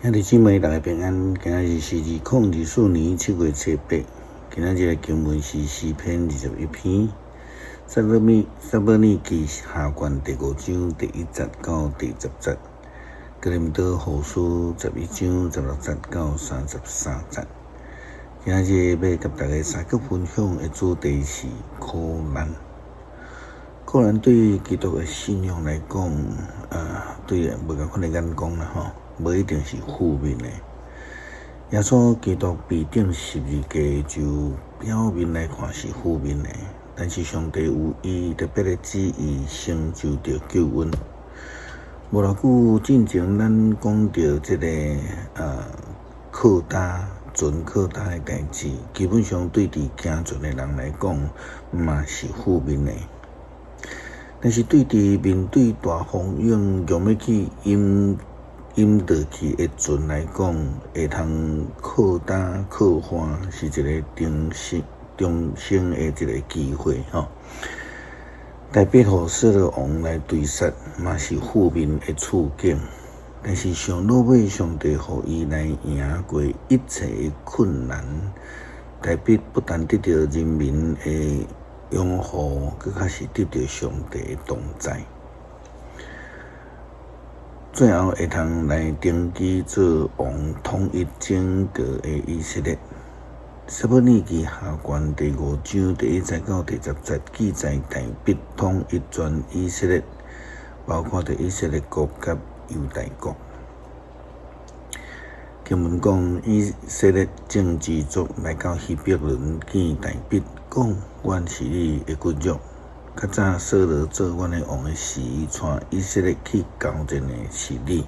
兄弟姊妹，大家平安。今日是2024年7月7日。今日的经文是诗篇21篇，撒母耳記下卷第5章第1節到第10節，哥林多後書11章16節到33節。今日要甲大家三個分享的主題是苦難。苦難對於基督的信仰來講，對無共款的眼光啦吼。无一定是負面的。耶穌基督被釘十字架，就表面來看是負面的，但是上帝有伊特別的旨意，成就着救恩。無偌久之前，咱講到這個靠打的代志，基本上對佇行船的人來講，嘛是負面的。但是對佇面對大風湧要去淹倒去的船來講，會通靠打靠岸是一個重生的一個機會吼。代表和色的王來對殺，嘛是負面的處境。但是上落尾，上帝予伊來贏過一切的困難，代表不但得到人民的擁護，更加是得到上帝的同在。最後會通來登基做王，統一整個的以色列。撒母耳記下卷第5章第1節到第10節記載大衛統一全以色列，包括着以色列國甲猶大國。經文講以色列眾支族來到希伯崙見大衛，講：阮是你的骨肉。較早掃羅做阮的王的時，帶以色列去交戰的是你。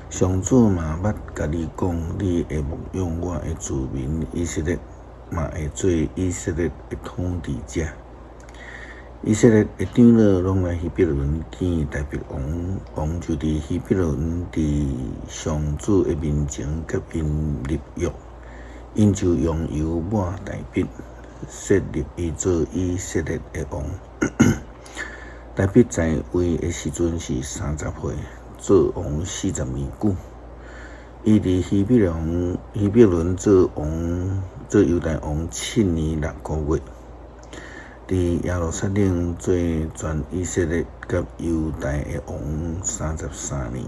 上主嘛捌甲你講，你會牧養我的子民以色列，嘛會做以色列的統治者。以色列的長老攏來希伯崙見大衛王，王就佇希伯崙佇上主的面前甲因立約，因就用油抹大衛，設立伊做以色列的王。大衛在位的時陣是30歲，做王40年久。伊佇希伯崙做猶大王7年6個月。佇耶路撒冷做全以色列甲猶大的王33年。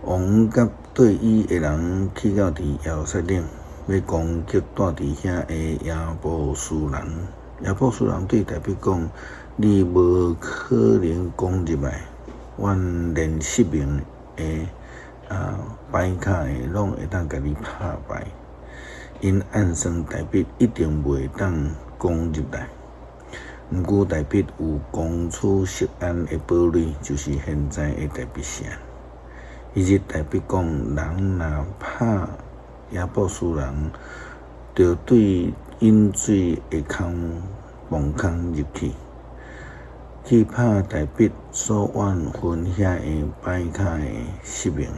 王甲對伊的人去到佇耶路撒冷，要攻擊住佇遐的耶布斯人。耶布斯人對大衛講：你無可能攻入來，阮連10名的擺卡的攏會當甲你拍敗。因暗算大衛一定袂當攻入來。毋過大衛有公主錫安的堡壘，就是現在的大衛城。伊日大衛講：人若拍耶布斯人，就對引水的墓坑入去拍大衛所挽分遐的擺卡的10名的。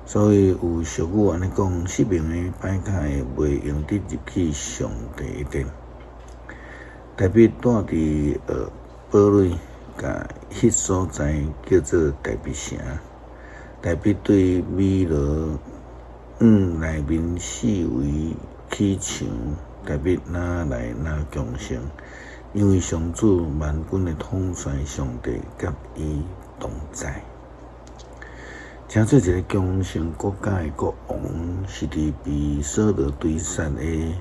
所以有俗語安尼講：10名的擺卡的袂用得入去上帝的殿。大衛住佇堡壘，甲迄所在叫做大衛城。大衛對米羅內面四圍起牆，大衛哪來哪強盛，因為上主萬軍的統帥上帝甲伊同在。誠做一個強盛國家的國王，是佇被掃羅追殺的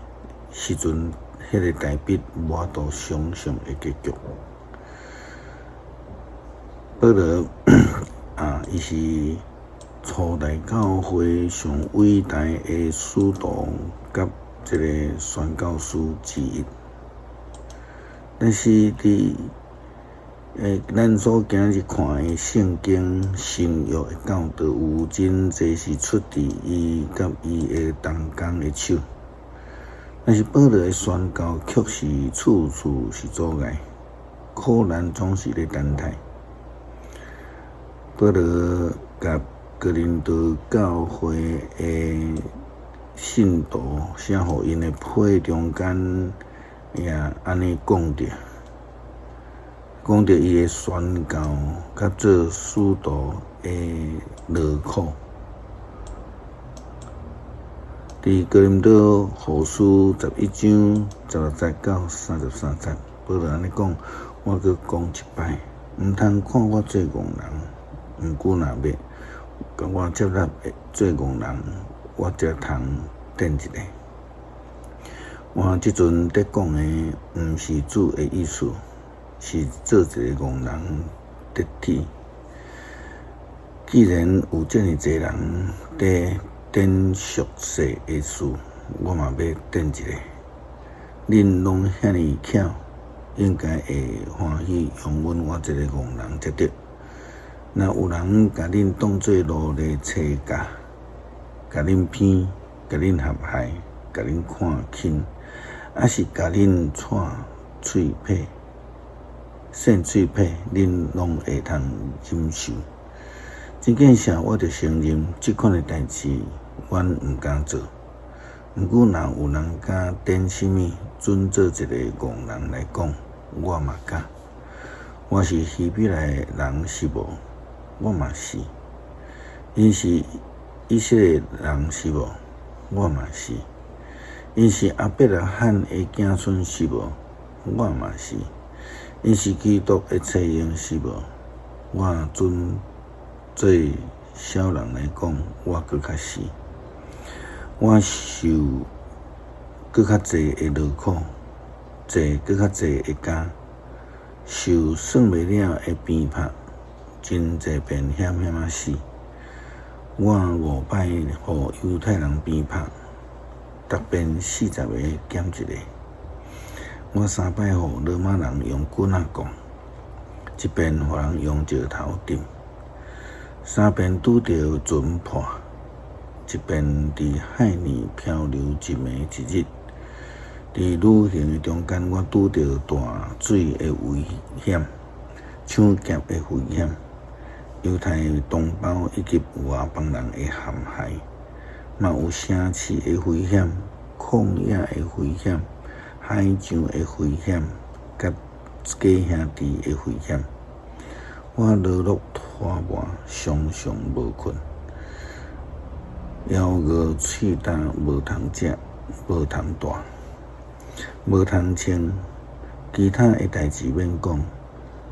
時陣，迄個大衛無法度想象的結局。保羅伊是初代教會上偉大的使徒甲這個宣教師之一，但是佇咱所今日看的聖經新約的教導，有真濟是出自伊甲伊的同工的手。但是保羅的宣教卻是處處是阻礙，苦難總是咧等待。保羅甲哥林多教會的信徒寫互因的批中間也安尼講着：讲到伊的宣告，甲做使徒的劳苦。伫哥林多后书11章16节到33节，保罗安尼讲：我阁讲一摆，毋通看我做戆人，毋过若要甲我接纳做戆人，我才通顶一个。我即阵伫讲的，毋是主的意思，是做一个戆人得体。既然有遮尔侪人伫顶俗世的事，我嘛要顶一个。恁拢遐尼巧，应该会欢喜容忍我这个戆人才对。若有人甲恁当作奴隶车架，甲恁骗，甲恁陷害，甲恁看轻，还是甲恁喙皮、扇喙皮，恁拢会通忍受。真见啥，我着承认即款的代志，阮毋敢做。毋过，若有人敢顶什么准做一个戆人来讲，我嘛敢。我是希伯来人是无？我嘛是。因是以色列人是无？我嘛是。因是亚伯拉罕的子孙是无？我嘛是。因是基督的册用是无？我准做小人来讲，我搁较是。我受搁较济的劳苦，坐搁较济的家，受算袂了的鞭拍，真济遍险啊死。我5摆互犹太人鞭拍，逐遍40个减一个。我3摆互罗马人用棍仔讲，一遍互人用石头钉，3遍拄着船破，一遍伫海里漂流一暝一日。伫旅行的中间，我拄着大水的危险、抢劫的危险、犹太同胞以及外邦人的陷害，嘛有城市的危险、旷野的危险、海上的危险，甲假兄弟的危险。我劳碌拖磨，常常无困，腰饿喙焦，无通食，无通住，无通穿，其他的代志免讲，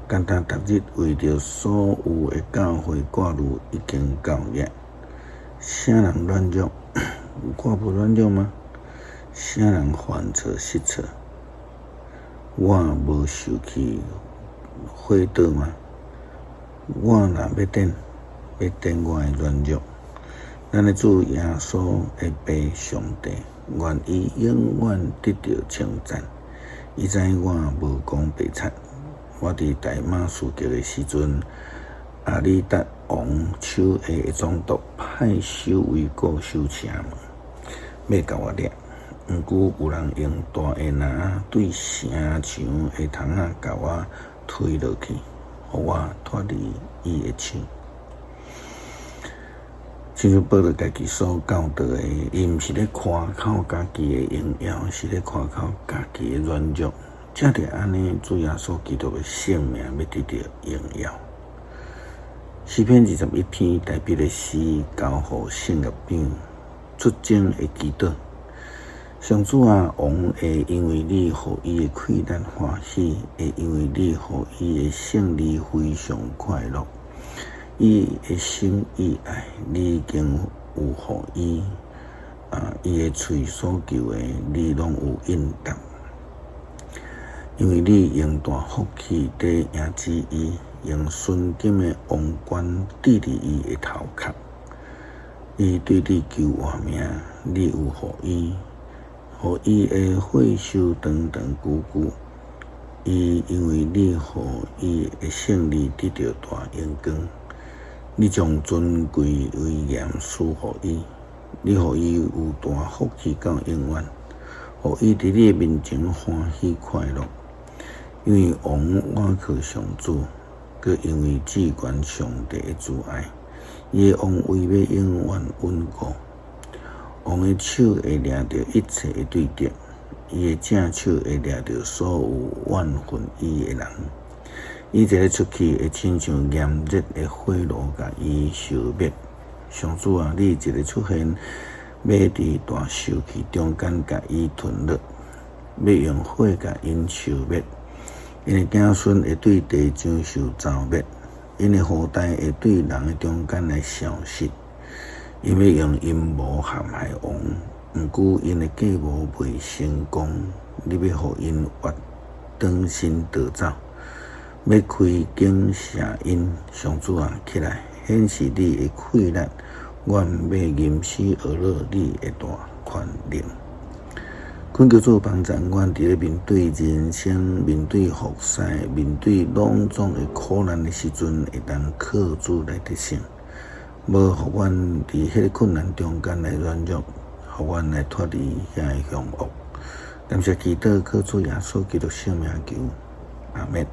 简单逐日为着所有的教会挂虑已经够热。啥人软弱？我不软弱吗？啥人犯错失错？我无受去毁倒吗？我若要顶我的软弱。咱的主耶稣的爸上帝，愿伊永远得到称赞。伊知我无讲白贼。我伫大马士革的时阵，阿里达王手下的总督派守卫固守城门，要甲我掠。毋过有人用大的拿对城墙的窗仔甲我推落去，互我脱离伊的手。亲像保罗家己所教导的，伊毋是咧夸口家己的荣耀，是咧夸口家己的软弱。正着安尼，主耶稣基督的性命要得到荣耀。诗篇21篇代表的是交互圣乐饼出征的祈祷。上主啊，王会因为你互伊的溃烂欢喜，会因为你互伊的胜利非常快乐。伊的心意爱，你已经有互伊，伊的嘴所求的，你拢有应答。因为你用大福气地赢之伊，用纯金的王冠抵伫伊的头壳。伊对你求活命，你有互伊，互伊的血手长长久久。伊因为你互伊的胜利得到大荣光。你将尊贵威严赐予伊，你互伊有大福气到永远，互伊伫你面前欢喜快乐。因为王倚靠上主，佮因为至高上帝的慈爱，伊的王位要永远稳固。王的手会抓着一切的对敌，伊的正手会抓着所有怨恨伊的人。伊一个出去会亲像炎热的火炉，甲伊烧灭。上主啊，你一个出现，要伫大受气中间甲伊吞落，要用火甲因烧灭。因的子孙会对地上受造灭，因的后代会对人的中间来消失。因要用阴谋陷害王，毋过因的计谋未成功。你要互因活转身逃走，要开弓射因。上主啊，起来，显示你的溃力，阮要吟诗而乐你的大权能。恳求主帮助阮，伫咧面对人生、面对服侍、面对种种的苦难的时阵，会当靠主来得胜。无互阮伫迄个困难中间来软弱，互阮来脱离遐个凶恶。感谢祈祷，靠主耶稣基督圣名求，阿门。